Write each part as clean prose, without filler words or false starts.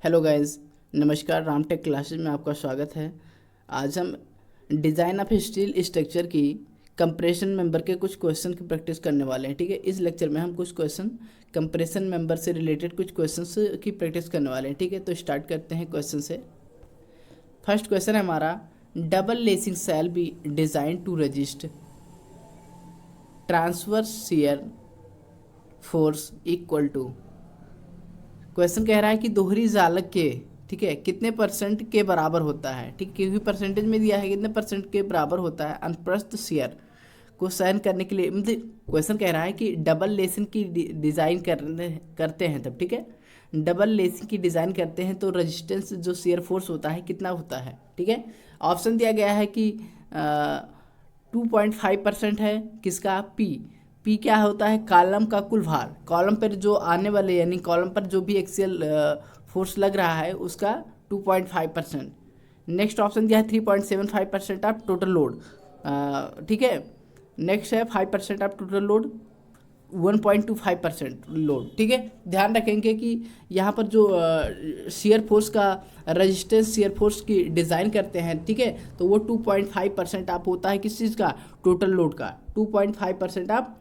Hello guys, नमस्कार। Ramtek classes में आपका स्वागत है। आज हम डिज़ाइन ऑफ स्टील स्ट्रक्चर की कंप्रेशन मेंबर के कुछ क्वेश्चन की प्रैक्टिस करने वाले हैं। ठीक है, इस लेक्चर में हम कुछ क्वेश्चन कंप्रेशन मेंबर से रिलेटेड कुछ क्वेश्चंस की प्रैक्टिस करने वाले हैं। ठीक है, तो स्टार्ट करते हैं क्वेश्चन से। फर्स्ट क्वेश्चन है हमारा, double lacing shall be design to resist transverse shear force equal to. Question कह रहा है कि दोहरी जालक के, ठीक है, कितने परसेंट के बराबर होता है। ठीक, क्योंकि परसेंटेज में दिया है कितने परसेंट के बराबर होता है अनुप्रस्थ शियर को सहन करने के लिए। मतलब क्वेश्चन कह रहा है कि डबल लेसिंग की डिज़ाइन करते हैं तब, ठीक है, डबल लेसिंग की डिज़ाइन करते हैं तो रेजिस्टेंस जो शियर फोर्स होता है कितना होता है। ठीक है, ऑप्शन दिया गया है कि 2.5% है किसका, पी क्या होता है, कॉलम का कुल भार, कॉलम पर जो आने वाले यानी कॉलम पर जो भी एक्सियल फोर्स लग रहा है उसका 2.5%। नेक्स्ट ऑप्शन दिया है 3.75% ऑफ टोटल लोड। ठीक है, नेक्स्ट है 5% ऑफ टोटल लोड, 1.25% लोड। ठीक है, ध्यान रखेंगे कि यहाँ पर जो शियर फोर्स का रेजिस्टेंस शियर फोर्स की डिज़ाइन करते हैं, ठीक है, तो वो 2.5% आप होता है किस चीज़ का, टोटल लोड का, 2.5% आप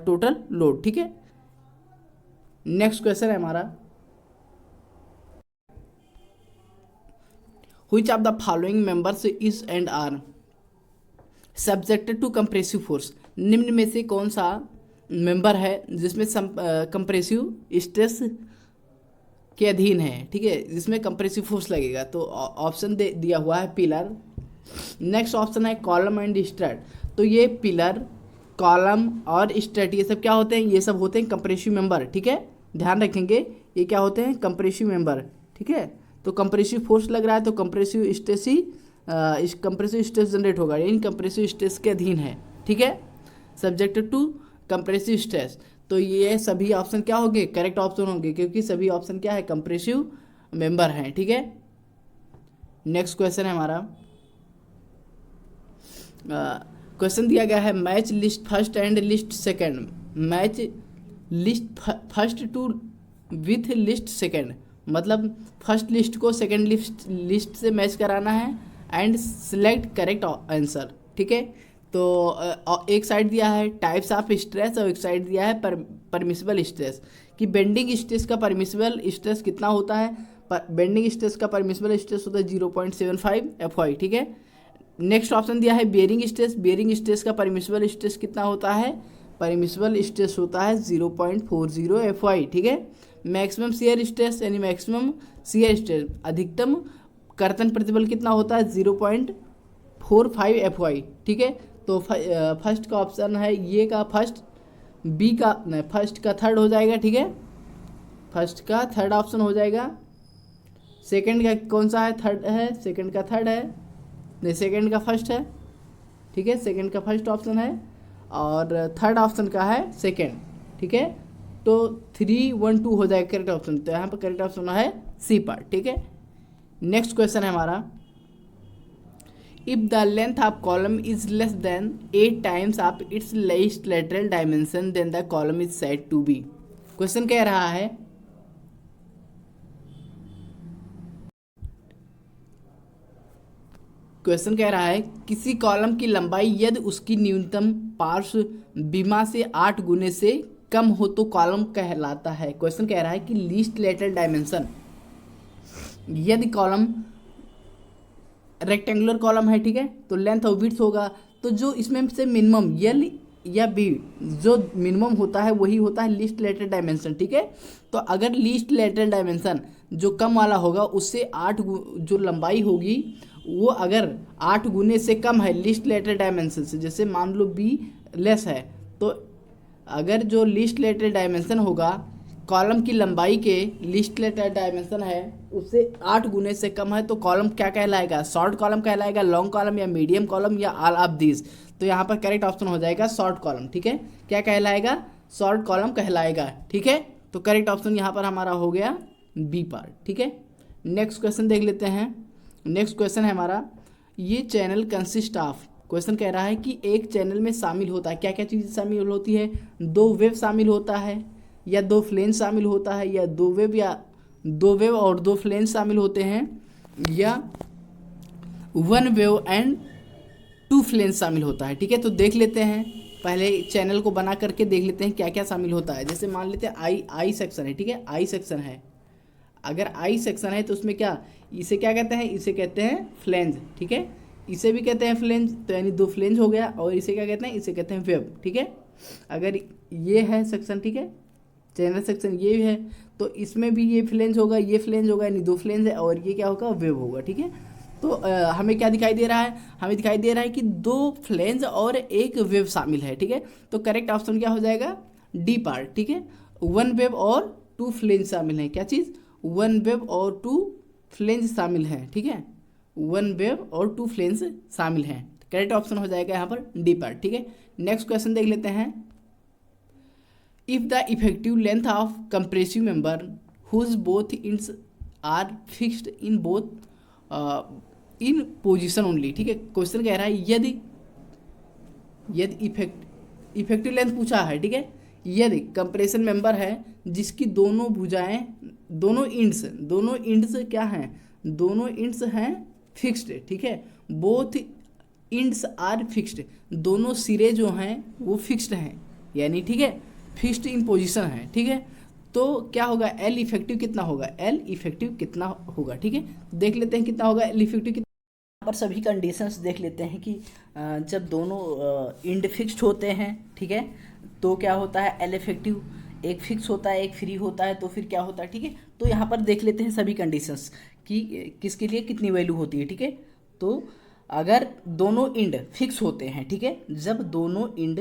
टोटल लोड। ठीक है, नेक्स्ट क्वेश्चन है हमारा, which of the following members is and are subjected to compressive force. निम्न में से कौन सा मेंबर है जिसमें कंप्रेसिव स्ट्रेस के अधीन है, ठीक है, जिसमें कंप्रेसिव फोर्स लगेगा। तो ऑप्शन दिया हुआ है पिलर। नेक्स्ट ऑप्शन है कॉलम एंड स्ट्रट। तो ये पिलर, कॉलम और स्ट्रट ये सब क्या होते हैं, ये सब होते हैं कंप्रेसिव मेंबर। ठीक है, ध्यान रखेंगे ये क्या होते हैं, कंप्रेसिव मेंबर। ठीक है, तो कंप्रेसिव फोर्स लग रहा है तो कंप्रेसिव स्ट्रेस ही इस कंप्रेसिव स्ट्रेस जनरेट होगा, यानी कंप्रेसिव स्ट्रेस के अधीन है। ठीक है, सब्जेक्टेड टू कंप्रेसिव स्ट्रेस। तो ये सभी ऑप्शन क्या होंगे, करेक्ट ऑप्शन होंगे, क्योंकि सभी ऑप्शन क्या है, कंप्रेसिव मेंबर हैं। ठीक है, नेक्स्ट क्वेश्चन है हमारा, क्वेश्चन दिया गया है match list first and list second. Match list first to with list second, मतलब फर्स्ट लिस्ट को सेकंड लिस्ट से मैच कराना है एंड सिलेक्ट करेक्ट आंसर। ठीक है, तो एक साइड दिया है टाइप्स ऑफ स्ट्रेस और एक साइड दिया है परमिसिबल स्ट्रेस, कि बेंडिंग स्ट्रेस का परमिसिबल स्ट्रेस कितना होता है। बेंडिंग स्ट्रेस का परमिसिबल स्ट्रेस होता है 0.75 FY। ठीक है, नेक्स्ट ऑप्शन दिया है बियरिंग स्ट्रेस। बियरिंग स्ट्रेस का परमिसिबल स्ट्रेस कितना होता है, परमिसिबल स्ट्रेस होता है 0.40 FY। ठीक है, मैक्सिमम शियर स्ट्रेस यानी मैक्सिमम शियर स्ट्रेस, अधिकतम कर्तन प्रतिबल कितना होता है 0.45 FY। ठीक है, तो फर्स्ट का ऑप्शन है ये का फर्स्ट, बी का नहीं, फर्स्ट का थर्ड हो जाएगा। ठीक है, फर्स्ट का थर्ड ऑप्शन हो जाएगा। सेकंड का कौन सा है, थर्ड है, सेकंड का थर्ड है, नहीं सेकंड का फर्स्ट है। ठीक है, सेकंड का फर्स्ट ऑप्शन है और थर्ड ऑप्शन का है सेकंड। ठीक है, तो 3, 1, 2 हो जाएगा करेक्ट ऑप्शन। तो यहाँ पर करेक्ट ऑप्शन है सी पार्ट। ठीक है, नेक्स्ट क्वेश्चन है हमारा, if the length of column is less than 8 times of its least lateral dimension then the column is said to be. Question कह रहा है, क्वेश्चन कह रहा है किसी कॉलम की लंबाई यदि उसकी न्यूनतम पार्श्व बीमा से 8 गुने से कम हो तो कॉलम कहलाता है। क्वेश्चन कह रहा है कि लीस्ट लेटरल डायमेंशन, यदि कॉलम रेक्टेंगुलर कॉलम है, ठीक है, तो लेंथ और विड्थ होगा, तो जो इसमें से मिनिमम एल या बी जो मिनिमम होता है वही होता है लीस्ट लेटरल डायमेंशन। ठीक है, तो अगर लीस्ट लेटरल डायमेंशन जो कम वाला होगा उससे 8 जो लंबाई होगी वो अगर 8 गुने से कम है लीस्ट लेटरल डायमेंशन से, जैसे मान लो बी लेस है, तो अगर जो लीस्ट लेटरल डायमेंशन होगा कॉलम की लंबाई के लीस्ट लेटरल डायमेंशन है उससे 8 गुने से कम है, तो कॉलम क्या कहलाएगा, शॉर्ट कॉलम कहलाएगा, लॉन्ग कॉलम या मीडियम कॉलम या ऑल ऑफ दिस। तो यहाँ पर करेक्ट ऑप्शन हो जाएगा शॉर्ट कॉलम। ठीक है, क्या कहलाएगा, शॉर्ट कॉलम कहलाएगा। ठीक है, तो करेक्ट ऑप्शन यहाँ पर हमारा हो गया बी पार्ट। ठीक है, नेक्स्ट क्वेश्चन देख लेते हैं। नेक्स्ट क्वेश्चन है हमारा, ये चैनल कंसिस्ट ऑफ। क्वेश्चन कह रहा है कि एक चैनल में शामिल होता है, क्या क्या चीज़ शामिल होती है, 2 वेव शामिल होता है या 2 फ्लेंज शामिल होता है या 2 वेव या दो वेव और दो फ्लेंज शामिल होते हैं, या one web and two flange शामिल होता है। ठीक है, तो देख लेते हैं, पहले चैनल को बना करके देख लेते हैं क्या क्या शामिल होता है। जैसे मान लेते हैं आई सेक्शन है। ठीक है, आई सेक्शन है, अगर आई सेक्शन है तो उसमें क्या, इसे क्या कहते हैं, इसे कहते हैं फ्लेंज। ठीक है, इसे भी कहते हैं फ्लेंज, तो यानी दो फ्लेंज हो गया। और इसे क्या कहते हैं, इसे कहते हैं वेव। ठीक है, अगर ये है सेक्शन, ठीक है, चैनल सेक्शन ये है, तो इसमें भी ये फ्लेंज होगा, ये फ्लेंज होगा, यानी दो फ्लेंज है, और ये क्या होगा, वेव होगा। ठीक है, तो हमें क्या दिखाई दे रहा है, हमें दिखाई दे रहा है कि दो फ्लेंज और एक वेव शामिल है। ठीक है, तो करेक्ट ऑप्शन क्या हो जाएगा, डी पार्ट। ठीक है, वन वेव और टू फ्लेंज शामिल है। क्या चीज़, वन वेव और टू फ्लेंज शामिल हैं। ठीक है, वन वेव और टू फ्लेंज शामिल हैं। करेक्ट ऑप्शन हो जाएगा यहाँ पर डी पार्ट। ठीक है, नेक्स्ट क्वेश्चन देख लेते हैं। If the effective length of compressive member whose both ends are fixed in both in position only. ठीक है, क्वेश्चन कह रहा है यदि इफेक्टिव लेंथ पूछा है। ठीक है, यदि कंप्रेशन मेंबर है जिसकी दोनों भुजाएं, दोनों इंड्स क्या हैं, दोनों इंड्स हैं फिक्स्ड। ठीक है, बोथ इंड्स आर फिक्स्ड, दोनों सिरे जो हैं वो फिक्स्ड हैं, यानी ठीक है फिक्स्ड इन पोजीशन है। ठीक है, तो क्या होगा, एल इफेक्टिव कितना होगा, एल इफेक्टिव कितना होगा। ठीक है, देख लेते हैं कितना होगा एल इफेक्टिव कितना। यहाँ पर सभी कंडीशंस देख लेते हैं कि जब दोनों इंड फिक्स्ड होते हैं, ठीक है, तो क्या होता है, एल इफेक्टिव एक फिक्स होता है, एक फ्री होता है, तो फिर क्या होता है। ठीक है, तो यहाँ पर देख लेते हैं सभी कंडीशंस कि किसके लिए कितनी वैल्यू होती है। ठीक है, तो अगर दोनों इंड फिक्स होते हैं, ठीक है, जब दोनों इंड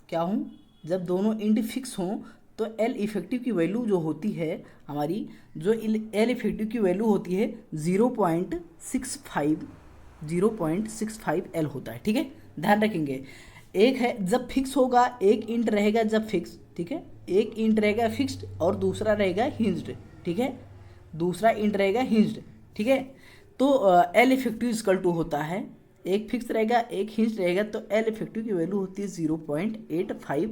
क्या हों, जब दोनों इंड फिक्स हों, तो एल इफेक्टिव की वैल्यू जो होती है हमारी, जो एल इफेक्टिव की वैल्यू होती है 0.65 एल होता है। ठीक है, ध्यान रखेंगे, एक है जब फिक्स होगा, एक इंड रहेगा जब फिक्स। ठीक है, एक इंड रहेगा फिक्स्ड और दूसरा रहेगा हिंज्ड। ठीक है, दूसरा इंड रहेगा हिंज्ड। ठीक है, तो एल इफेक्टिव इक्वल टू होता है, एक फिक्स रहेगा एक हिंज रहेगा, तो एल इफेक्टिव की वैल्यू होती है 0.85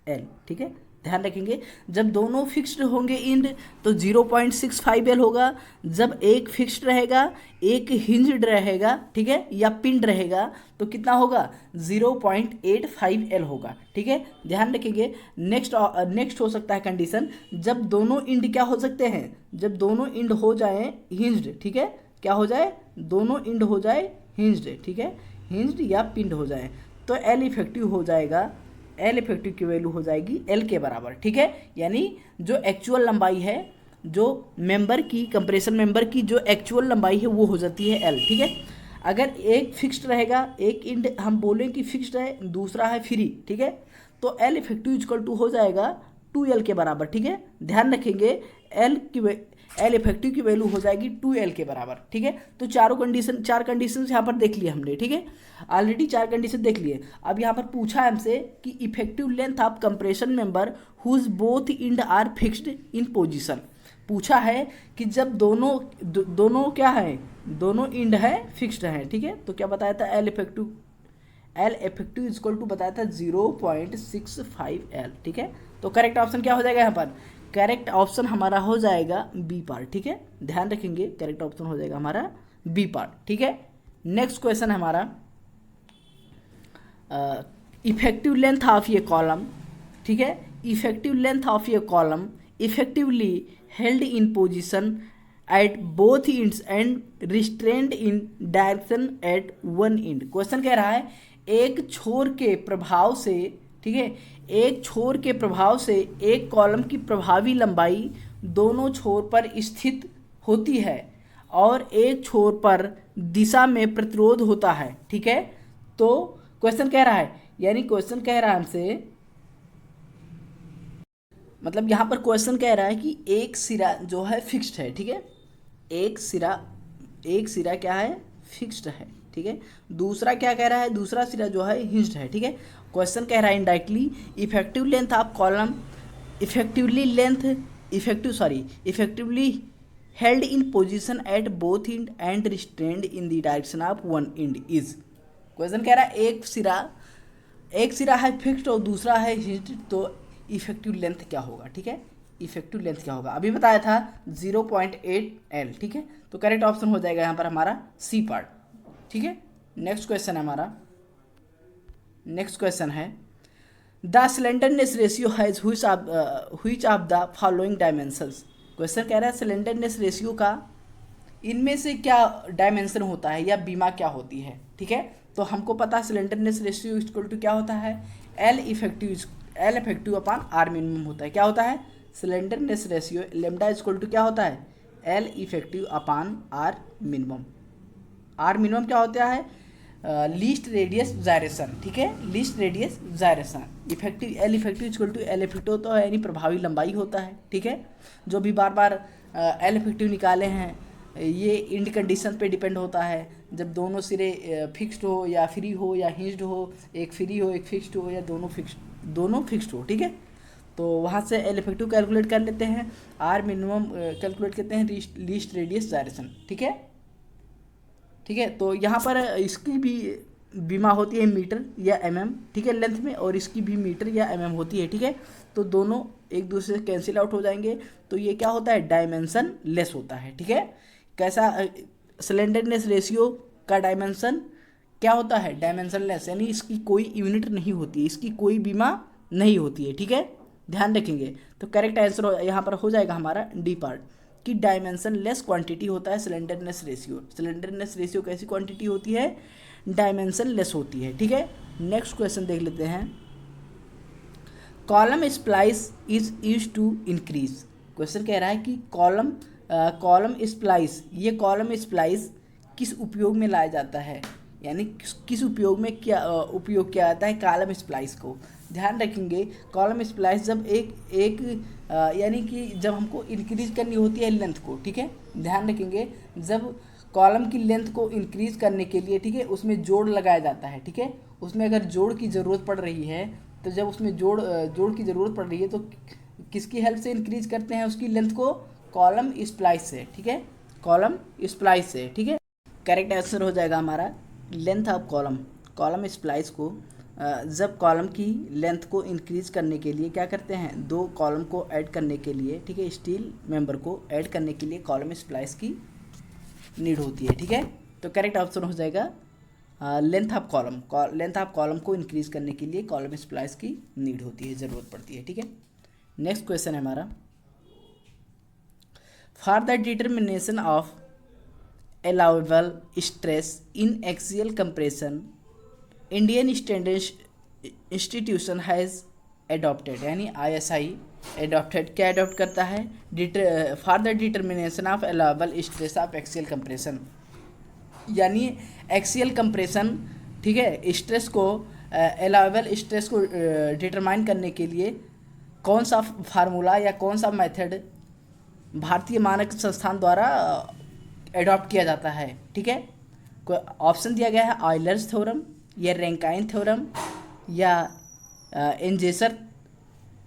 एल। ठीक है, ध्यान रखेंगे, जब दोनों फिक्स्ड होंगे इंड तो 0.65 एल होगा, जब एक फिक्स्ड रहेगा एक हिंज्ड रहेगा, ठीक है, या पिंड रहेगा, तो कितना होगा 0.85 एल होगा। ठीक है, ध्यान रखेंगे। नेक्स्ट हो सकता है कंडीशन, जब दोनों इंड क्या हो सकते हैं, जब दोनों इंड हो जाए हिंज्ड। ठीक है, क्या हो जाए, दोनों इंड हो जाए हिंज्ड। ठीक है, हिंज्ड या पिंड हो जाए, तो एल इफेक्टिव हो जाएगा, एल इफेक्टिव की वैल्यू हो जाएगी एल के बराबर। ठीक है, यानी जो एक्चुअल लंबाई है, जो मेंबर की, कंप्रेशन मेंबर की जो एक्चुअल लंबाई है वो हो जाती है एल। ठीक है, अगर एक फिक्स्ड रहेगा, एक इंड हम बोलें कि फिक्स्ड है, दूसरा है फ्री, ठीक है, तो एल इफेक्टिव इक्वल टू हो जाएगा 2L के बराबर। ठीक है, ध्यान रखेंगे, एल इफेक्टिव की वैल्यू हो जाएगी 2L के बराबर। ठीक है, तो चार कंडीशन यहाँ पर देख लिए हमने। ठीक है, ऑलरेडी 4 कंडीशन देख लिए। अब यहाँ पर पूछा है हमसे कि effective length of compression member whose both end are fixed in position. पूछा है कि जब दोनों क्या है, दोनों इंड है फिक्स्ड है। ठीक है, तो क्या बताया था, एल इफेक्टिव इक्वल टू बताया था 0.65 एल। ठीक है, तो करेक्ट ऑप्शन क्या हो जाएगा, यहाँ पर करेक्ट ऑप्शन हमारा हो जाएगा बी पार्ट। ठीक है, ध्यान रखेंगे, करेक्ट ऑप्शन हो जाएगा हमारा बी पार्ट। ठीक है, नेक्स्ट क्वेश्चन है हमारा effective length of a column. ठीक है, effective length of a column effectively held in position at both ends and restrained in direction at one end. Question कह रहा है एक छोर के प्रभाव से, ठीक है, एक छोर के प्रभाव से एक कॉलम की प्रभावी लंबाई दोनों छोर पर स्थित होती है और एक छोर पर दिशा में प्रतिरोध होता है। ठीक है, तो क्वेश्चन कह रहा है, यानी क्वेश्चन कह रहा है हमसे, मतलब यहाँ पर क्वेश्चन कह रहा है कि एक सिरा जो है फिक्स्ड है। ठीक है, एक सिरा क्या है, फिक्स्ड है। ठीक है, दूसरा क्या कह रहा है, दूसरा सिरा जो है हिंज्ड है। ठीक है, क्वेश्चन कह रहा है indirectly effective length of column effectively held in position at both end and restrained in the direction of one end is. Question कह रहा है एक सिरा है फिक्स्ड और दूसरा है हिंज्ड, तो इफेक्टिव लेंथ क्या होगा। ठीक है, इफेक्टिव लेंथ क्या होगा, अभी बताया था 0.8 L, ठीक है। तो करेक्ट ऑप्शन हो जाएगा यहाँ पर हमारा सी पार्ट, ठीक है। नेक्स्ट क्वेश्चन है हमारा, नेक्स्ट क्वेश्चन है the slenderness ratio has which of the following dimensions. Question कह रहा है स्लेंडरनेस रेशियो का इनमें से क्या डायमेंशन होता है या बीमा क्या होती है, ठीक है। तो हमको पता है स्लेंडरनेस रेशियो इक्वल टू क्या होता है, L effective upon r minimum होता है। क्या होता है slenderness ratio, lambda equal to क्या होता है, L effective upon r minimum. R minimum क्या होता है, लीस्ट रेडियस जायरेशन, ठीक है, least radius gyration. Effective L effective equal to L effective तो है यानी प्रभावी लंबाई होता है, ठीक है। जो भी बार बार एल इफेक्टिव निकाले हैं ये इंड कंडीशन पे डिपेंड होता है, जब दोनों सिरे फिक्स्ड हो या फ्री हो या हिंज्ड हो, एक फ्री हो एक फिक्स्ड हो या दोनों फिक्स्ड हो, ठीक है। तो वहाँ से एल इफेक्टिव कैलकुलेट कर लेते हैं, आर मिनिमम कैलकुलेट करते हैं लीस्ट रेडियस जायरेशन, ठीक है, ठीक है। तो यहाँ पर इसकी भी बीमा होती है मीटर या mm, ठीक है, लेंथ में, और इसकी भी मीटर या mm होती है, ठीक है। तो दोनों एक दूसरे से कैंसिल आउट हो जाएंगे, तो ये क्या होता है डायमेंशन लेस होता है, ठीक है। कैसा स्लेंडरनेस रेशियो का डायमेंशन क्या होता है, डायमेंशन लेस, यानी इसकी कोई यूनिट नहीं होती, इसकी कोई बीमा नहीं होती है, ठीक है, ध्यान रखेंगे। तो करेक्ट आंसर यहाँ पर हो जाएगा हमारा डी पार्ट कि डायमेंशन लेस क्वांटिटी होता है स्लेंडरनेस रेशियो। स्लेंडरनेस रेशियो कैसी क्वांटिटी होती है, डायमेंशन लेस होती है, ठीक है। नेक्स्ट क्वेश्चन देख लेते हैं, column splice is used to increase. Question कह रहा है कि कॉलम स्प्लाइस, ये कॉलम स्प्लाइस किस उपयोग में लाया जाता है, यानी किस उपयोग में क्या उपयोग किया जाता है कॉलम स्प्लाइस को। ध्यान रखेंगे कॉलम स्प्लाइस जब एक यानी कि जब हमको इंक्रीज करनी होती है लेंथ को, ठीक है, ध्यान रखेंगे जब कॉलम की लेंथ को इंक्रीज करने के लिए, ठीक है, उसमें जोड़ लगाया जाता है, ठीक है। उसमें अगर जोड़ की ज़रूरत पड़ रही है तो जब उसमें जोड़ की ज़रूरत पड़ रही है तो किसकी हेल्प से इंक्रीज करते हैं उसकी लेंथ को, कॉलम स्प्लाइस से, ठीक है, कॉलम स्प्लाइस से, ठीक है। करेक्ट आंसर हो जाएगा हमारा लेंथ ऑफ कॉलम स्प्लाइस को जब कॉलम की लेंथ को इंक्रीज करने के लिए क्या करते हैं, दो कॉलम को ऐड करने के लिए, ठीक है, स्टील मेंबर को ऐड करने के लिए कॉलम स्प्लाइस की नीड होती है, ठीक है। तो करेक्ट ऑप्शन हो जाएगा लेंथ ऑफ कॉलम को इंक्रीज करने के लिए कॉलम स्प्लाइस की नीड होती है, ज़रूरत पड़ती है, ठीक है। नेक्स्ट क्वेश्चन है हमारा, for the determination of allowable stress in axial compression Indian standard institution has adopted, यानी ISI एडॉप्टेड, क्या एडॉप्ट करता है, for the determination of allowable stress of axial compression, यानी एक्सियल कंप्रेशन, ठीक है, स्ट्रेस को अलाउबल स्ट्रेस को determine करने के लिए कौन सा फार्मूला या कौन सा मेथड भारतीय मानक संस्थान द्वारा एडॉप्ट किया जाता है, ठीक है। कोई ऑप्शन दिया गया है ऑयलर्स थ्योरम या रैंकाइन थ्योरम या एंजेसर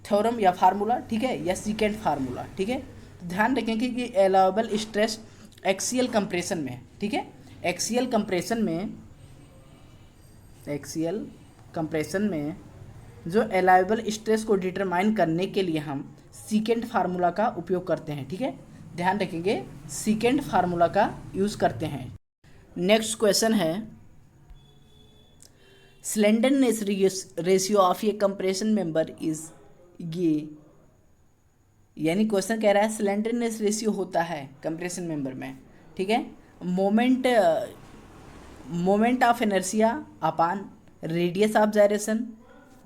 थ्योरम या फार्मूला, ठीक है, या सीकेंट फार्मूला, ठीक है। तो ध्यान रखेंगे कि अलाउबल स्ट्रेस एक्सियल कंप्रेशन में, ठीक है, एक्सियल कंप्रेशन में जो अलाउबल स्ट्रेस को डिटरमाइन करने के लिए हम सीकेंट फार्मूला का उपयोग करते हैं, ठीक है, ध्यान रखेंगे सीकेंट फार्मूला का यूज़ करते हैं। नेक्स्ट क्वेश्चन है, slenderness ratio of A compression member is ये, यानी क्वेश्चन कह रहा है स्लेंडरनेस रेशियो होता है कंप्रेशन मेंबर में, ठीक है, moment of inertia upon radius of gyration.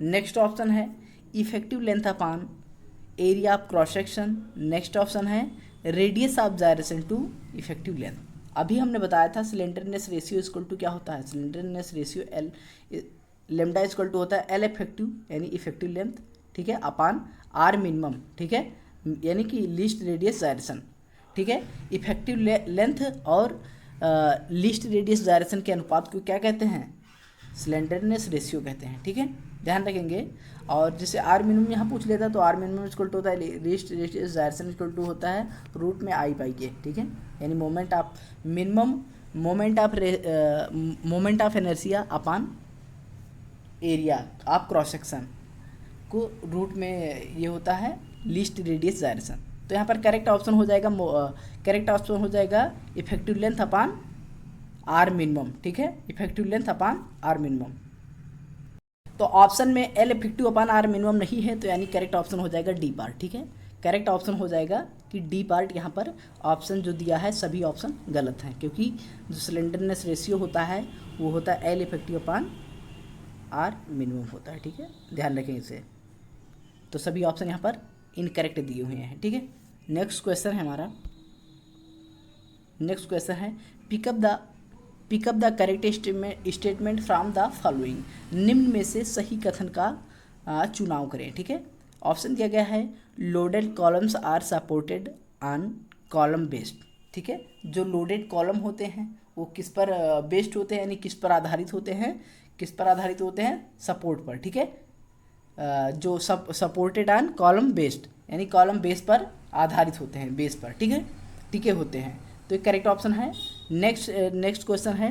Next option है effective length upon area of cross section. Next option है radius of gyration to effective length. अभी हमने बताया था स्लेंडरनेस रेशियो इक्वल टू क्या होता है, slenderness ratio L lambda equal to होता है एल इफेक्टिव यानी इफेक्टिव लेंथ, ठीक है, अपान आर मिनिमम, ठीक है, यानी कि लीस्ट रेडियस जायरेशन, ठीक है। इफेक्टिव लेंथ और लीस्ट रेडियस जायरेशन के अनुपात को क्या कहते हैं, स्लेंडरनेस रेशियो कहते हैं, ठीक है, ध्यान रखेंगे। और जैसे आर मिनिमम यहाँ पूछ लेता तो आर मिनिमम इक्वल टू होता है least radius gyration equal to होता है रूट में आई बाई के, ठीक है, यानी moment of minimum moment of inertia upon area of cross section को रूट में ये होता है लीस्ट रेडियस जायरेशन। तो यहाँ पर करेक्ट ऑप्शन हो जाएगा effective length upon r minimum, ठीक है, effective length upon r minimum. तो ऑप्शन में L effective upon r minimum नहीं है, तो यानी करेक्ट ऑप्शन हो जाएगा डी पार्ट, ठीक है। करेक्ट ऑप्शन हो जाएगा कि डी पार्ट। यहाँ पर ऑप्शन जो दिया है सभी ऑप्शन गलत हैं, क्योंकि जो स्लेंडरनेस रेशियो होता है वो होता है L effective upon r minimum होता है, ठीक है, ध्यान रखें इसे। तो सभी ऑप्शन यहाँ पर इनकरेक्ट दिए हुए हैं, ठीक है। नेक्स्ट क्वेश्चन है हमारा, नेक्स्ट क्वेश्चन है pick up the correct statement from the following. निम्न में से सही कथन का चुनाव करें, ठीक है। ऑप्शन दिया गया है loaded columns are supported on column based, ठीक है। जो लोडेड कॉलम होते हैं वो किस पर बेस्ड होते हैं, यानी किस पर आधारित होते हैं, किस पर आधारित होते हैं, सपोर्ट पर, ठीक है। जो सपोर्टेड ऑन कॉलम बेस्ड यानी कॉलम बेस पर आधारित होते हैं, बेस पर, ठीक है, टिके होते हैं। तो एक करेक्ट ऑप्शन है। नेक्स्ट क्वेश्चन है,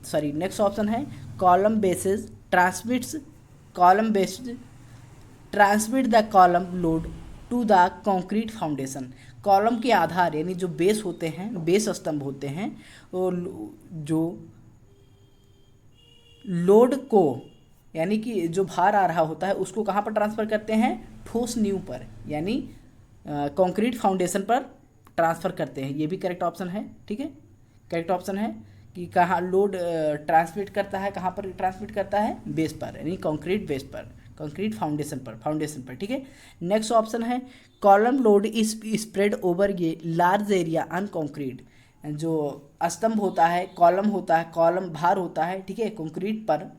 सॉरी नेक्स्ट ऑप्शन है column basis transmit the column load to the concrete foundation. Column के आधार यानी जो बेस होते हैं, बेस स्तंभ होते हैं, वो जो लोड को यानी कि जो भार आ रहा होता है उसको कहाँ पर ट्रांसफ़र करते हैं, ठोस नींव पर यानी कंक्रीट फाउंडेशन पर ट्रांसफ़र करते हैं। ये भी करेक्ट ऑप्शन है, ठीक है। करेक्ट ऑप्शन है कि कहाँ लोड ट्रांसमिट करता है, कहाँ पर ट्रांसमिट करता है, बेस पर यानी कंक्रीट बेस पर, कंक्रीट फाउंडेशन पर, ठीक है। नेक्स्ट ऑप्शन है column load is spread over ये लार्ज एरिया ऑन कंक्रीट। जो स्तंभ होता है, कॉलम भार होता है, ठीक है, कंक्रीट पर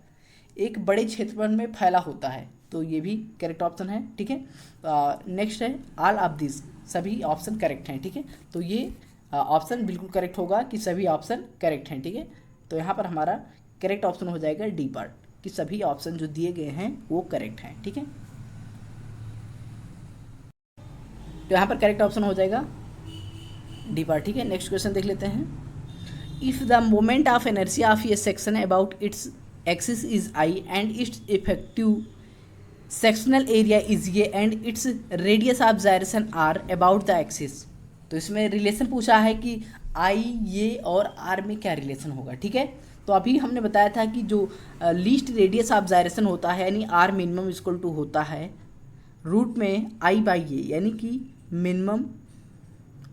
एक बड़े क्षेत्रफल में फैला होता है। तो ये भी करेक्ट ऑप्शन है, ठीक है। नेक्स्ट है ऑल ऑफ दिस, सभी ऑप्शन करेक्ट हैं, ठीक है। तो ये ऑप्शन बिल्कुल करेक्ट होगा कि सभी ऑप्शन करेक्ट हैं, ठीक है। तो यहाँ पर हमारा करेक्ट ऑप्शन हो जाएगा डी पार्ट, कि सभी ऑप्शन जो दिए गए हैं वो करेक्ट हैं, ठीक है। तो यहाँ पर करेक्ट ऑप्शन हो जाएगा डी पार्ट, ठीक है। नेक्स्ट क्वेश्चन देख लेते हैं। If the moment of inertia of a section about its axis is I and its effective sectional area is ये and its radius of gyration are about the axis. तो इसमें relation पूछा है कि आई, ये और आर में क्या रिलेशन होगा, ठीक है। तो अभी हमने बताया था कि जो लीस्ट रेडियस ऑफ जायरेशन होता है यानी आर मिनिमम इक्वल टू होता है रूट में आई बाई ए, यानी कि minimum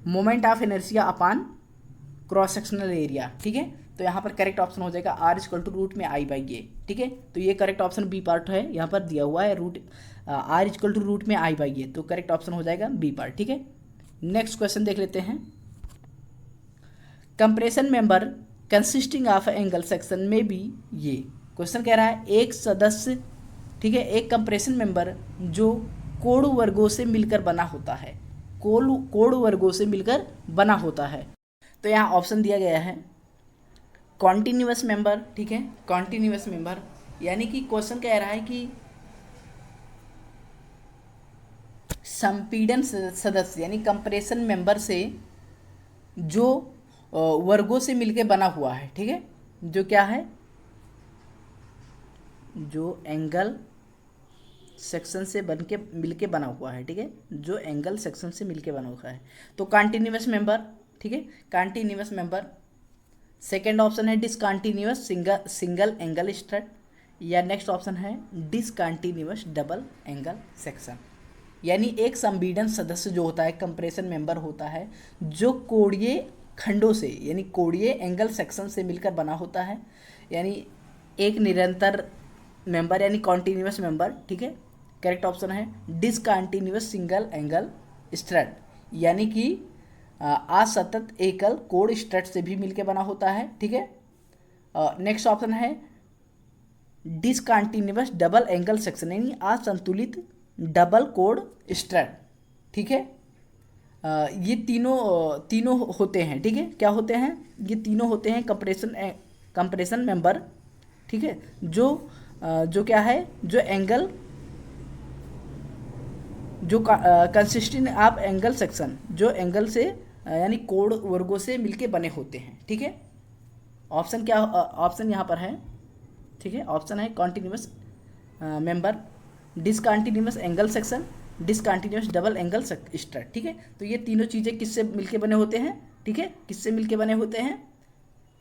moment of inertia upon cross sectional area, ठीक है। तो यहाँ पर करेक्ट ऑप्शन हो जाएगा आर इक्वल टू रूट में आई बाई ए, ठीक है। तो ये करेक्ट ऑप्शन बी पार्ट है, यहाँ पर दिया हुआ है root r equal to root में आई बाई ए, तो करेक्ट ऑप्शन हो जाएगा बी पार्ट, ठीक है। नेक्स्ट क्वेश्चन देख लेते हैं। Compression member consisting of angle section में भी ये क्वेश्चन कह रहा है एक सदस्य, ठीक है, एक कंप्रेशन मेंबर जो कोण वर्गों से मिलकर बना होता है, कोण वर्गों से मिलकर बना होता है। तो यहाँ ऑप्शन दिया गया है कॉन्टिन्यूअस मेंबर, ठीक है, कॉन्टिन्यूअस मेंबर यानी कि क्वेश्चन कह रहा है कि संपीड़न सदस्य यानी कंप्रेशन मेंबर से जो वर्गों से मिलके बना हुआ है, ठीक है, जो क्या है, जो एंगल सेक्शन से बन के मिलके बना हुआ है, ठीक है, जो एंगल सेक्शन से मिलके बना हुआ है। तो कॉन्टिन्यूअस मेंबर, ठीक है, कॉन्टिन्यूअस मेंबर। सेकेंड ऑप्शन है डिसकॉन्टिन्यूअस सिंगल एंगल स्ट्रट, या नेक्स्ट ऑप्शन है डिसकॉन्टिन्यूअस डबल एंगल सेक्शन। यानी एक संपीड़न सदस्य जो होता है, कंप्रेशन मेंबर होता है, जो कोणीय खंडों से यानी कोणीय एंगल सेक्शन से मिलकर बना होता है, यानी एक निरंतर मेंबर यानी कॉन्टिन्यूअस मेंबर, ठीक है। करेक्ट ऑप्शन है डिसकॉन्टिन्यूअस सिंगल एंगल स्ट्रट, यानी कि असतत एकल कोण स्ट्रट से भी मिलकर बना होता है, ठीक है। नेक्स्ट ऑप्शन है डिसकॉन्टिन्यूअस डबल एंगल सेक्शन यानी असंतुलित डबल कोण स्ट्रट, ठीक है। ये तीनों होते हैं, ठीक है, क्या होते हैं, ये तीनों होते हैं कंप्रेशन मेंबर, ठीक है, जो क्या है, जो एंगल जो कंसिस्टिंग ऑफ एंगल सेक्शन, जो एंगल से यानी कोण वर्गों से मिलके बने होते हैं, ठीक है। ऑप्शन क्या, ऑप्शन यहाँ पर है, ठीक है, ऑप्शन है continuous member, discontinuous angle section discontinuous double angle strut, ठीक है। तो ये तीनों चीज़ें किससे मिलके बने होते हैं, ठीक है, किससे मिलके बने होते हैं,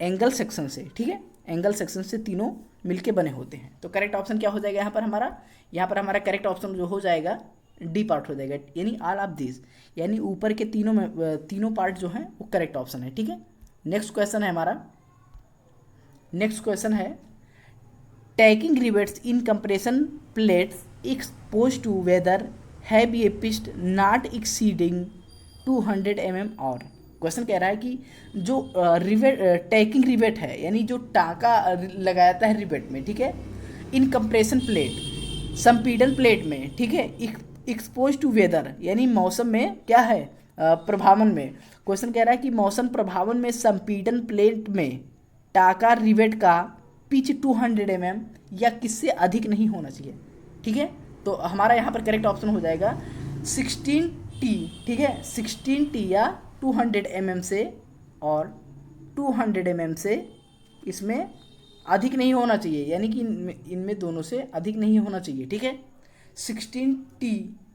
एंगल सेक्शन से, ठीक है, एंगल सेक्शन से तीनों मिलके बने होते हैं। तो करेक्ट ऑप्शन क्या हो जाएगा यहाँ पर हमारा करेक्ट ऑप्शन जो हो जाएगा डी पार्ट हो जाएगा, यानी ऑल ऑफ दिस, यानी ऊपर के तीनों पार्ट जो हैं वो करेक्ट ऑप्शन है, ठीक है। नेक्स्ट क्वेश्चन है हमारा, नेक्स्ट क्वेश्चन है tacking rivets in compression plates expose to weather have a pitch not exceeding 200 mm और। क्वेश्चन कह रहा है कि जो टैकिंग रिवेट है, यानी जो टाँका लगाया जाता है रिवेट में, ठीक है, इन कंप्रेशन प्लेट, संपीड़न प्लेट में, ठीक है, एक्सपोज टू वेदर, यानी मौसम में क्या है, प्रभावन में। क्वेश्चन कह रहा है कि मौसम प्रभावन में संपीड़न प्लेट में टाँका रिवेट का पिच 200 mm या किससे अधिक नहीं होना चाहिए, ठीक है। तो हमारा यहाँ पर करेक्ट ऑप्शन हो जाएगा 16T, ठीक है, 16T या 200 mm से, और 200 mm से इसमें अधिक नहीं होना चाहिए, यानी कि इनमें दोनों से अधिक नहीं होना चाहिए, ठीक है। 16T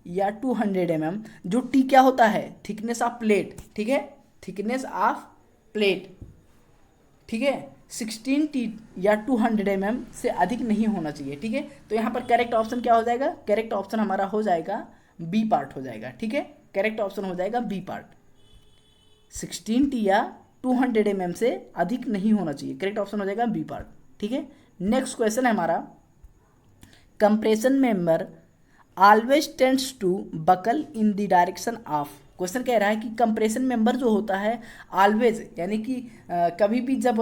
या 200 mm, जो T क्या होता है, थिकनेस ऑफ प्लेट, ठीक है, थिकनेस ऑफ प्लेट, ठीक है, 16T या 200 mm से अधिक नहीं होना चाहिए, ठीक है। तो यहाँ पर करेक्ट ऑप्शन क्या हो जाएगा, करेक्ट ऑप्शन हमारा हो जाएगा बी पार्ट हो जाएगा, ठीक है, करेक्ट ऑप्शन हो जाएगा बी पार्ट, 16T या 200 mm से अधिक नहीं होना चाहिए, करेक्ट ऑप्शन हो जाएगा बी पार्ट, ठीक है। नेक्स्ट क्वेश्चन है हमारा compression member always tends to buckle in the direction of. Question कह रहा है कि कंप्रेशन मेंबर जो होता है ऑलवेज, यानी कि कभी भी जब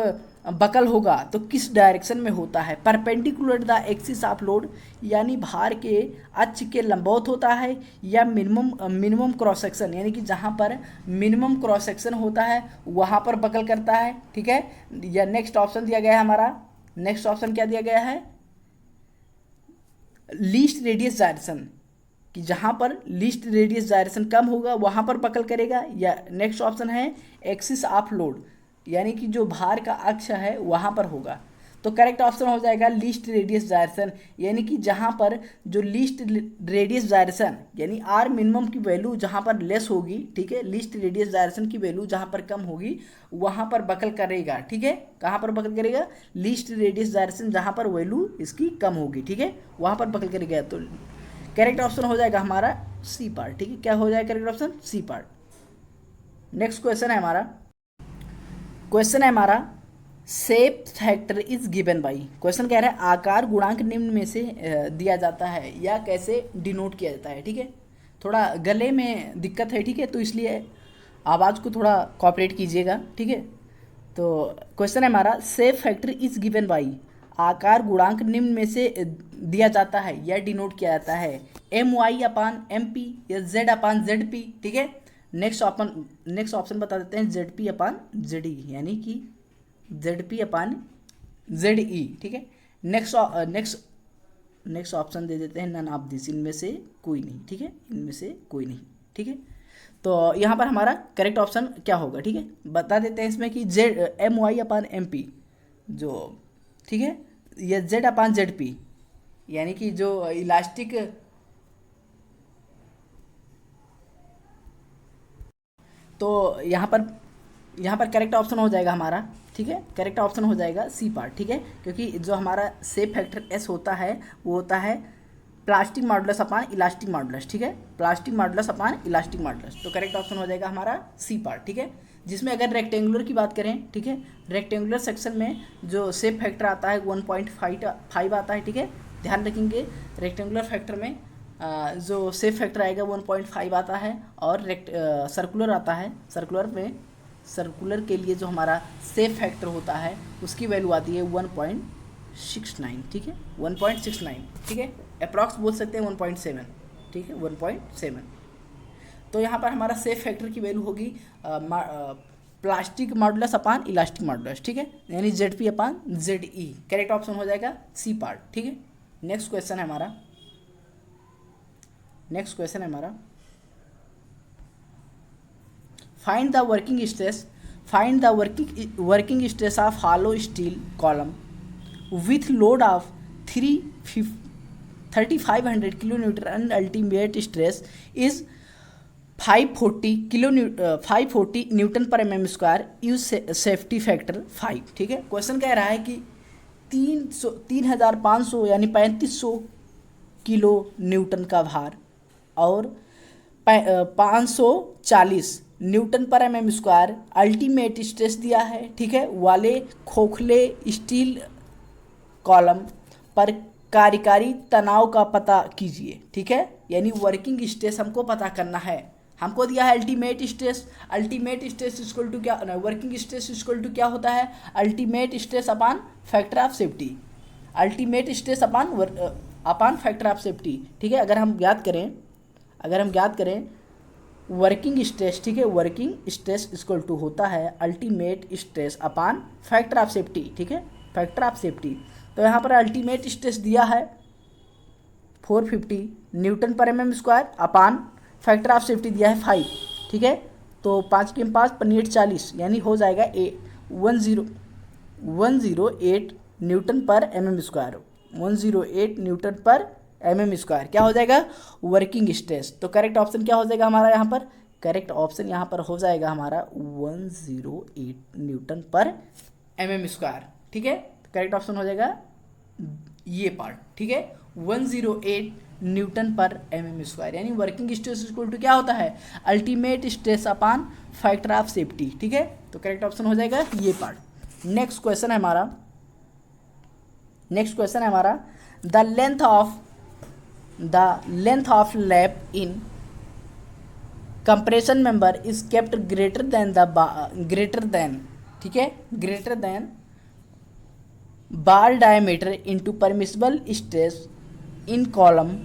बकल होगा तो किस डायरेक्शन में होता है, perpendicular the axis of load, यानी भार के अक्ष के लंबवत होता है, या मिनिमम क्रॉस सेक्शन, यानी कि जहाँ पर मिनिमम क्रॉस सेक्शन होता है वहाँ पर बकल करता है, ठीक है। या नेक्स्ट ऑप्शन दिया गया है हमारा, नेक्स्ट ऑप्शन क्या दिया गया है, लीस्ट रेडियस डायरेक्शन, कि जहाँ पर लीस्ट रेडियस डायरेक्शन कम होगा वहाँ पर बकल करेगा, या नेक्स्ट ऑप्शन है एक्सिस ऑफ लोड, यानी कि जो भार का अक्ष है वहाँ पर होगा। तो करेक्ट ऑप्शन हो जाएगा लीस्ट रेडियस डायरेक्शन, यानी कि जहाँ पर जो लीस्ट रेडियस डायरेक्शन, यानी आर मिनिमम की वैल्यू जहाँ पर लेस होगी, ठीक है, लीस्ट रेडियस डायरेक्शन की वैल्यू जहाँ पर कम होगी वहाँ पर बकल करेगा, ठीक है। कहाँ पर बकल करेगा, लीस्ट रेडियस डायरेक्शन जहाँ पर वैल्यू इसकी कम होगी, ठीक है, वहाँ पर बकल करेगा। तो करेक्ट ऑप्शन हो जाएगा हमारा सी पार्ट, ठीक है, क्या हो जाएगा correct option, C part. Next question है हमारा, क्वेश्चन है हमारा shape factor is given by. Question कह रहा है आकार गुणांक निम्न में से दिया जाता है या कैसे डिनोट किया जाता है, ठीक है। थोड़ा गले में दिक्कत है, ठीक है, तो इसलिए आवाज़ को थोड़ा कोऑपरेट कीजिएगा, ठीक है। तो क्वेश्चन है हमारा shape factor is given by, आकार गुणांक निम्न में से दिया जाता है या डिनोट किया जाता है MY/MP या Z/ZP, ठीक है। नेक्स्ट ऑप्शन बता देते हैं ZP/ZE, यानी कि ZP/ZE, ठीक है। नेक्स्ट ऑप्शन दे देते हैं नन ऑफ दिस, इनमें से कोई नहीं, ठीक है, इनमें से कोई नहीं, ठीक है। तो यहाँ पर हमारा करेक्ट ऑप्शन क्या होगा, ठीक है, बता देते हैं इसमें कि MY/MP जो, ठीक है, या Z/ZP, यानी कि जो इलास्टिक, तो यहाँ पर करेक्ट ऑप्शन हो जाएगा हमारा, ठीक है, करेक्ट ऑप्शन हो जाएगा सी पार्ट, ठीक है, क्योंकि जो हमारा शेप फैक्टर एस होता है वो होता है plastic modulus upon elastic modulus, ठीक है, plastic modulus upon elastic modulus. तो करेक्ट ऑप्शन हो जाएगा हमारा सी पार्ट, ठीक है। जिसमें अगर रेक्टेंगुलर की बात करें, ठीक है, रेक्टेंगुलर सेक्शन में जो शेप फैक्टर आता है 1.5 आता है, ठीक है, ध्यान रखेंगे रेक्टेंगुलर फैक्टर में जो शेप फैक्टर आएगा 1.5 आता है, और सर्कुलर आता है, सर्कुलर के लिए जो हमारा शेप फैक्टर होता है उसकी वैल्यू आती है 1.69, ठीक है, 1.69, ठीक है, अप्रॉक्स बोल सकते हैं 1.7, ठीक है, 1.7। तो यहाँ पर हमारा शेप फैक्टर की वैल्यू होगी plastic modulus upon elastic modulus, ठीक है, यानी ZP/ZE। करेक्ट ऑप्शन हो जाएगा सी पार्ट, ठीक है। नेक्स्ट क्वेश्चन है हमारा find the working stress of hollow steel column with load of 3500 kilo Newton and ultimate stress is 540 Newton पर mm square, use safety factor 5। ठीक है, क्वेश्चन कह रहा है कि 3500 यानी 3500 किलो न्यूटन का भार और 540 न्यूटन पर mm स्क्वायर अल्टीमेट स्ट्रेस दिया है, ठीक है, वाले खोखले स्टील कॉलम पर कार्यकारी तनाव का पता कीजिए। ठीक है, यानी वर्किंग स्ट्रेस हमको पता करना है। हमको दिया है अल्टीमेट स्ट्रेस इक्वल टू क्या, वर्किंग स्ट्रेस इक्वल टू क्या होता है, ultimate stress upon factor of safety, ultimate stress upon factor of safety. ठीक है, अगर हम ज्ञात करें वर्किंग स्ट्रेस, ठीक है, वर्किंग स्ट्रेस इक्वल टू होता है ultimate stress upon factor of safety. ठीक है, फैक्टर ऑफ सेफ्टी, तो यहाँ पर अल्टीमेट स्ट्रेस दिया है 450 न्यूटन पर mm square upon factor of safety दिया है 5। ठीक है, तो 5 के 5 पनीट 40 यानी हो जाएगा 108 न्यूटन पर mm स्क्वायर, 108 न्यूटन पर mm स्क्वायर क्या हो जाएगा, वर्किंग स्ट्रेस। तो करेक्ट ऑप्शन क्या हो जाएगा हमारा यहाँ पर, करेक्ट ऑप्शन यहाँ पर हो जाएगा हमारा 108 न्यूटन पर mm स्क्वायर। ठीक है, करेक्ट ऑप्शन हो जाएगा ये पार्ट। ठीक है, 108 न्यूटन पर mm स्क्वायर, यानी वर्किंग स्ट्रेस इक्वल टू क्या होता है, ultimate stress upon factor of safety. ठीक है, तो करेक्ट ऑप्शन हो जाएगा ये पार्ट। नेक्स्ट क्वेश्चन है हमारा the length of lap in compression member is kept greater than ठीक है, greater than bar diameter into permissible stress in column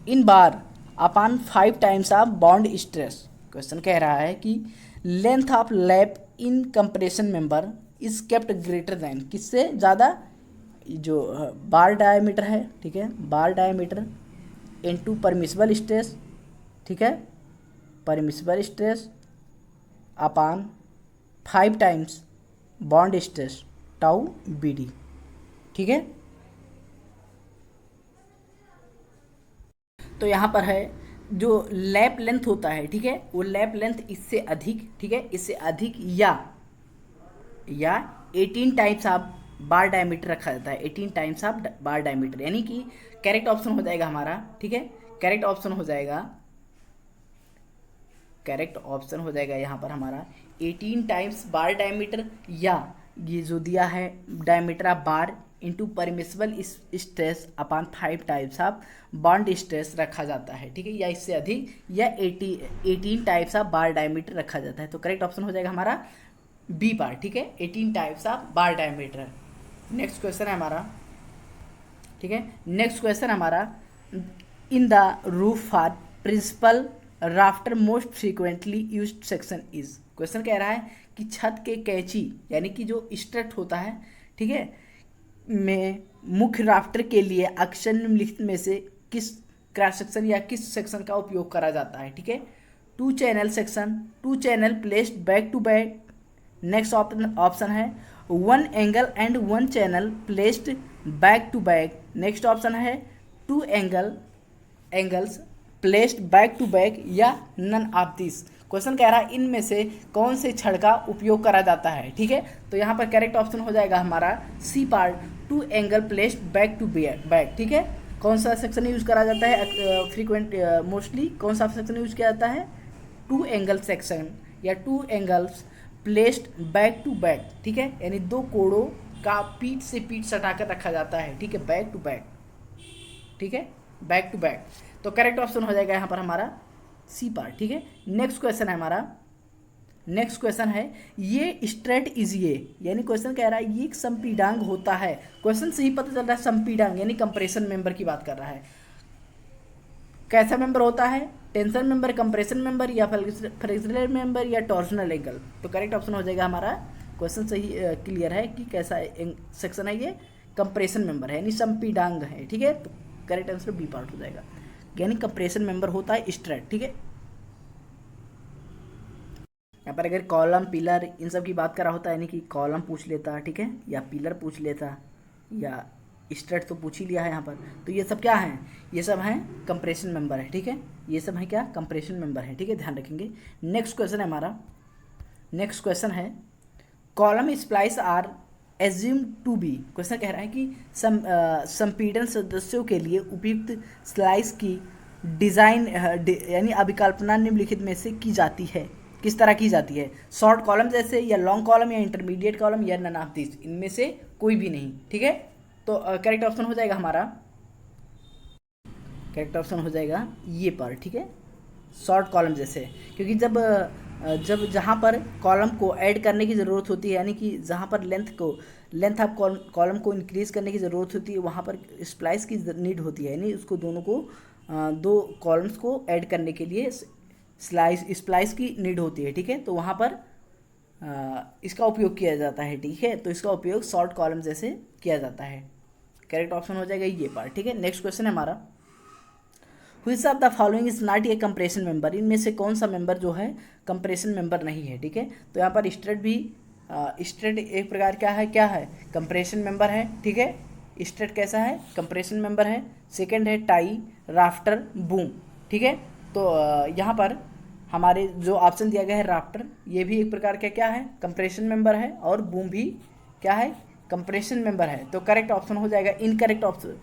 in bar upon 5 times of bond stress. Question कह रहा है कि length of lap in compression member is kept greater than, किससे ज़्यादा, जो बार diameter है, ठीक है, बार डायमीटर इंटू परमिसिबल स्ट्रेस, ठीक है, permissible stress upon 5 times bond stress tau BD। ठीक है, तो यहाँ पर है जो लैप लेंथ होता है, ठीक है, वो लैप लेंथ इससे अधिक, ठीक है, इससे अधिक या 18 टाइम्स ऑफ बार डायमीटर रखा जाता है, 18 टाइम्स ऑफ बार डायमीटर, यानी कि करेक्ट ऑप्शन हो जाएगा हमारा, ठीक है, करेक्ट ऑप्शन हो जाएगा यहाँ पर हमारा 18 टाइम्स बार डायमीटर, या ये जो दिया है diameter of bar into permissible stress upon 5 types of bond stress रखा जाता है। ठीक है, या इससे अधिक या 18 टाइप्स ऑफ बार डायमीटर रखा जाता है। तो करेक्ट ऑप्शन हो जाएगा हमारा बी पार्ट। ठीक है, 18 types of bar diameter. Next question है हमारा, ठीक है, नेक्स्ट क्वेश्चन हमारा in the roof for principal rafter most frequently used section is. Question कह रहा है कि छत के कैंची यानी कि जो स्ट्रट होता है, ठीक है, में मुख्य राफ्टर के लिए अक्षर निम्नलिखित में से किस क्रॉस सेक्शन या किस सेक्शन का उपयोग करा जाता है। ठीक है, 2 channel section, 2 channel placed back to back. Next option है 1 angle and 1 channel placed back to back. Next option है 2 angles placed back to back या नन ऑफ दिस। क्वेश्चन कह रहा है इनमें से कौन से छड़ का उपयोग करा जाता है। ठीक है, तो यहाँ पर करेक्ट ऑप्शन हो जाएगा हमारा C part, 2 angle placed back to back. ठीक है, कौन सा सेक्शन यूज करा जाता है फ्रीक्वेंट, मोस्टली कौन सा सेक्शन यूज किया जाता है, 2 एंगल सेक्शन या 2 angles placed back to back. ठीक है, यानी 2 कोड़ों का पीठ से पीठ सटाकर रखा जाता है। ठीक है, बैक टू बैक। ठीक है, बैक टू बैक। तो करेक्ट ऑप्शन हो जाएगा यहाँ पर हमारा सी पार्ट। ठीक है, नेक्स्ट क्वेश्चन है हमारा, नेक्स्ट क्वेश्चन है ये स्ट्रेट इज ये, यानी क्वेश्चन कह रहा है ये एक संपीडांग होता है। क्वेश्चन से ही पता चल रहा है संपीडांग यानी कंप्रेशन मेंबर की बात कर रहा है। कैसा मेंबर होता है, टेंशन मेंबर, कंप्रेशन मेंबर या फ्लेक्सिबल मेंबर या टॉर्सनल एंगल। तो करेक्ट ऑप्शन हो जाएगा हमारा, क्वेश्चन से ही क्लियर है कि कैसा सेक्शन है ये, कंप्रेशन मेंबर है यानी संपीडांग है। ठीक है, तो करेक्ट आंसर बी पार्ट हो जाएगा, यानी कंप्रेशन मेंबर होता है स्ट्रेट। ठीक है, यहाँ पर अगर कॉलम पिलर इन सब की बात करा होता है, यानी कि कॉलम पूछ लेता, ठीक है, या पिलर पूछ लेता, या स्ट्रेट तो पूछ ही लिया है यहाँ पर। तो ये सब क्या है, ये सब हैं कंप्रेशन मेंबर है, ठीक है, ये सब है क्या, कंप्रेशन मेंबर है, ठीक है, ध्यान रखेंगे। नेक्स्ट क्वेश्चन है हमारा, नेक्स्ट क्वेश्चन है column splice are assume to be. Question कह रहा है कि संपीड़न सदस्यों के लिए उपयुक्त स्लाइस की डिज़ाइन यानी अभिकल्पना निम्नलिखित में से की जाती है, किस तरह की जाती है, शॉर्ट कॉलम जैसे, या लॉन्ग कॉलम, या इंटरमीडिएट कॉलम, या नन ऑफ दिस, इनमें से कोई भी नहीं, ठीक है। तो करेक्ट ऑप्शन हो जाएगा हमारा, करेक्ट ऑप्शन हो जाएगा ये पर, ठीक है, शॉर्ट कॉलम जैसे, क्योंकि जब जहाँ पर कॉलम को ऐड करने की ज़रूरत होती है, यानी कि जहाँ पर लेंथ ऑफ कॉलम को इंक्रीज़ करने की ज़रूरत होती है, वहाँ पर स्प्लाइस की नीड होती है, यानी उसको दोनों को दो कॉलम्स को ऐड करने के लिए स्प्लाइस की नीड होती है, ठीक है। तो वहाँ पर इसका उपयोग किया जाता है, ठीक है, तो इसका उपयोग शॉर्ट कॉलम जैसे किया जाता है। करेक्ट ऑप्शन हो जाएगा ये पार्ट, ठीक है। नेक्स्ट क्वेश्चन है हमारा, which of the following is not a compression member. इनमें से कौन सा मेंबर जो है कंप्रेशन मेंबर नहीं है, ठीक है। तो यहाँ पर स्ट्रेट एक प्रकार क्या है कंप्रेशन मेंबर है, ठीक है, स्ट्रेट कैसा है, कंप्रेशन मेंबर है। सेकंड है टाई, राफ्टर, बूम, ठीक है। तो यहाँ पर हमारे जो ऑप्शन दिया गया है राफ्टर, ये भी एक प्रकार का क्या है, कंप्रेशन मेंबर है, और बूम भी क्या है, कंप्रेशन मेंबर है। तो करेक्ट ऑप्शन हो जाएगा इनकरेक्ट ऑप्शन,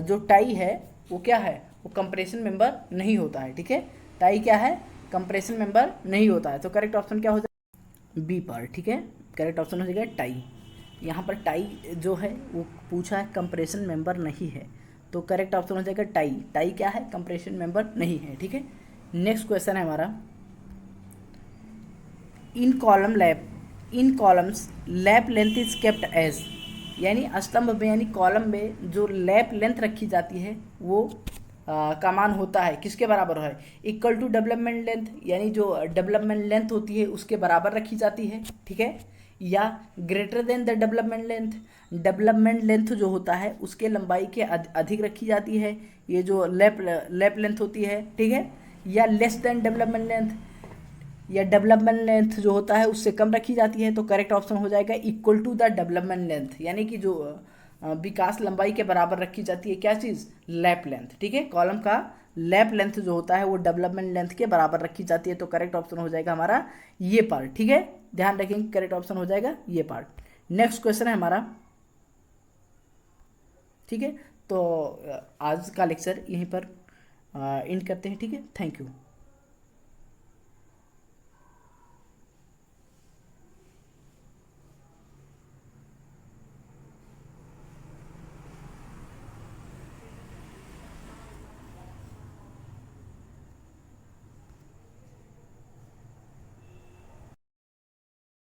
जो टाई है वो क्या है, वो कंप्रेशन मेंबर नहीं होता है, ठीक है। टाई क्या है, कंप्रेशन मेंबर नहीं होता है। तो करेक्ट ऑप्शन क्या हो जाएगा, बी पार्ट, ठीक है, करेक्ट ऑप्शन हो जाएगा टाई। यहाँ पर टाई जो है वो पूछा है कंप्रेशन मेंबर नहीं है, तो करेक्ट ऑप्शन हो जाएगा टाई। टाई क्या है, कंप्रेशन मेंबर नहीं है, ठीक है। नेक्स्ट क्वेश्चन है हमारा, in columns lap length is kept as, यानी स्तंभ में यानी कॉलम में जो लैप लेंथ रखी जाती है वो का मान होता है किसके बराबर है, इक्वल टू डेवलपमेंट लेंथ, यानी जो डेवलपमेंट लेंथ होती है उसके बराबर रखी जाती है, ठीक है, या greater than the development length, development length जो होता है उसके लंबाई के अधिक रखी जाती है, ये जो लैप लेंथ होती है, ठीक है, या लेस देन डेवलपमेंट लेंथ, या डेवलपमेंट लेंथ जो होता है उससे कम रखी जाती है। तो करेक्ट ऑप्शन हो जाएगा equal to the development length, यानी कि जो विकास लंबाई के बराबर रखी जाती है क्या चीज़, लैप लेंथ, ठीक है। कॉलम का लैप लेंथ जो होता है वो डेवलपमेंट लेंथ के बराबर रखी जाती है। तो करेक्ट ऑप्शन हो जाएगा हमारा ये पार्ट, ठीक है, ध्यान रखेंगे, करेक्ट ऑप्शन हो जाएगा ये पार्ट। नेक्स्ट क्वेश्चन है हमारा, ठीक है। तो आज का लेक्चर यहीं पर एंड करते हैं, ठीक है, थैंक यू।